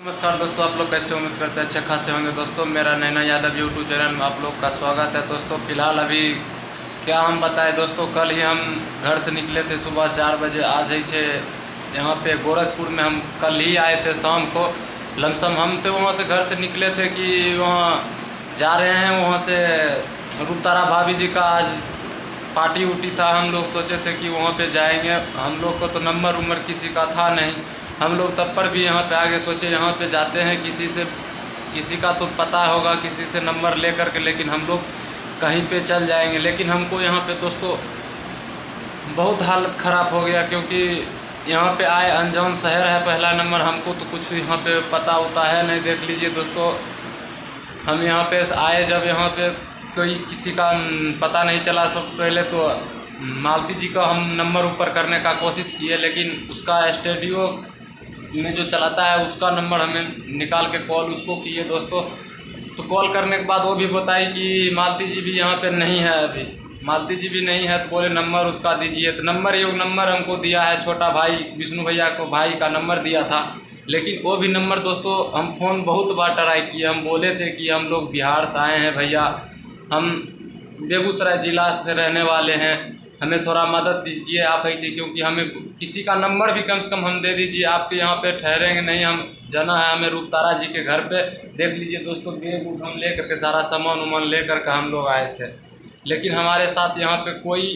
नमस्कार दोस्तों, आप लोग कैसे उम्मीद करते हैं अच्छे खासे होंगे। दोस्तों मेरा नैना यादव यूट्यूब चैनल में आप लोग का स्वागत है। दोस्तों फिलहाल अभी क्या हम बताएं दोस्तों, कल ही हम घर से निकले थे सुबह 4 बजे। आज ही से यहाँ पे गोरखपुर में हम कल ही आए थे शाम को। लमसम हम तो वहाँ से घर से निकले थे कि वहाँ जा रहे हैं, वहाँ से रूपतारा भाभी जी का आज पार्टी उटी था। हम लोग सोचे थे कि वहाँ पे जाएंगे। हम लोग को तो नंबर किसी का था नहीं। हम लोग तब पर भी यहाँ पे आगे सोचे यहाँ पे जाते हैं, किसी का तो पता होगा, किसी से नंबर ले करके, लेकिन हम लोग कहीं पे चल जाएंगे। लेकिन हमको यहाँ पे दोस्तों बहुत हालत ख़राब हो गया, क्योंकि यहाँ पे आए अनजान शहर है पहला नंबर। हमको तो कुछ यहाँ पे पता होता है नहीं। देख लीजिए दोस्तों, हम यहाँ पे आए जब यहाँ पे कोई किसी का पता नहीं चला। सबसे पहले तो मालती जी का हम नंबर ऊपर करने का कोशिश किए, लेकिन उसका स्टूडियो में जो चलाता है उसका नंबर हमें निकाल के कॉल उसको किए दोस्तों। तो कॉल करने के बाद वो भी बताई कि मालती जी भी यहाँ पे नहीं है, अभी मालती जी भी नहीं है। तो बोले नंबर उसका दीजिए। तो नंबर हमको दिया है, छोटा भाई विष्णु भैया को भाई का नंबर दिया था। लेकिन वो भी नंबर दोस्तों हम फ़ोन बहुत बार ट्राई किए। हम बोले थे कि हम लोग बिहार से आए हैं भैया, हम बेगूसराय ज़िला से रहने वाले हैं, हमें थोड़ा मदद दीजिए आप ही, क्योंकि हमें किसी का नंबर भी कम से कम हम दे दीजिए। आपके यहाँ पे ठहरेंगे नहीं, हम जाना है हमें रूपतारा जी के घर पे। देख लीजिए दोस्तों, बैग उग हम ले करके सारा सामान उमान ले करके हम लोग आए थे। लेकिन हमारे साथ यहाँ पे कोई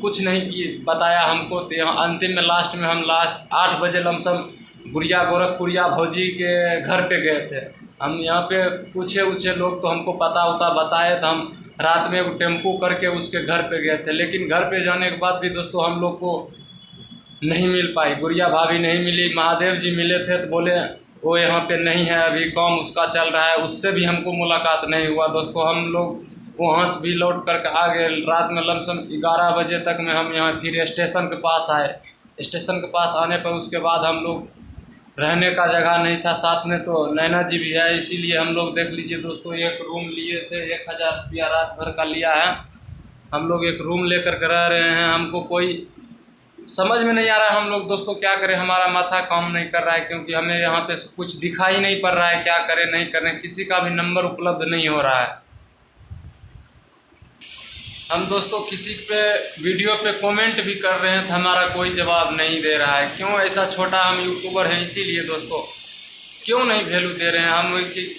कुछ नहीं बताया हमको। तो यहाँ अंतिम में लास्ट में हम 8 बजे लमसम गुड़िया गोरखपुरिया भौजी के घर पे गए थे। हम यहाँ पे पूछे लोग तो हमको पता होता बताए। तो हम रात में एक टेम्पो करके उसके घर पे गए थे। लेकिन घर पे जाने के बाद भी दोस्तों हम लोग को नहीं मिल पाई। गुड़िया भाभी नहीं मिली, महादेव जी मिले थे तो बोले वो यहाँ पे नहीं है, अभी काम उसका चल रहा है। उससे भी हमको मुलाकात नहीं हुआ दोस्तों। हम लोग वहाँ से भी लौट करके आ गए। रात में लमसम 11 बजे तक में हम यहाँ फिर स्टेशन के पास आए। स्टेशन के पास आने पर उसके बाद हम लोग रहने का जगह नहीं था। साथ में तो नैना जी भी है, इसीलिए हम लोग देख लीजिए दोस्तों एक रूम लिए थे। 1000 रुपया रात भर का लिया है। हम लोग एक रूम लेकर के रह रहे हैं। हमको कोई समझ में नहीं आ रहा है हम लोग दोस्तों क्या करें। हमारा माथा काम नहीं कर रहा है, क्योंकि हमें यहाँ पे कुछ दिखाई नहीं पड़ रहा है, क्या करें नहीं करें। किसी का भी नंबर उपलब्ध नहीं हो रहा है। हम दोस्तों किसी पे वीडियो पे कमेंट भी कर रहे हैं तो हमारा कोई जवाब नहीं दे रहा है। क्यों ऐसा, छोटा हम यूट्यूबर हैं इसीलिए दोस्तों क्यों नहीं वैल्यू दे रहे हैं। हम वही चीज़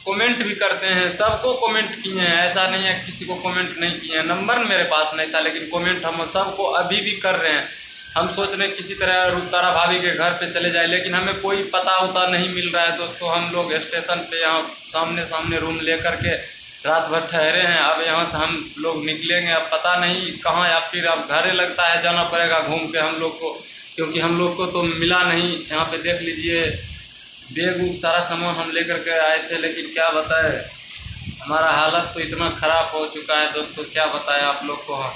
कमेंट भी करते हैं, सबको कमेंट किए हैं, ऐसा नहीं है किसी को कमेंट नहीं किए हैं। नंबर मेरे पास नहीं था, लेकिन कमेंट हम सबको अभी भी कर रहे हैं। हम सोच रहे हैं किसी तरह रूपतारा भाभी के घर पे चले जाए, लेकिन हमें कोई पता होता नहीं मिल रहा है दोस्तों। हम लोग स्टेशन पे यहाँ सामने रूम ले करके रात भर ठहरे हैं। अब यहाँ से हम लोग निकलेंगे, अब पता नहीं कहाँ, या फिर अब घरे लगता है जाना पड़ेगा घूम के हम लोग को, क्योंकि हम लोग को तो मिला नहीं। यहाँ पे देख लीजिए बैग उग सारा सामान हम लेकर के आए थे, लेकिन क्या बताएं हमारा हालत तो इतना ख़राब हो चुका है दोस्तों, क्या बताएं आप लोग को। हम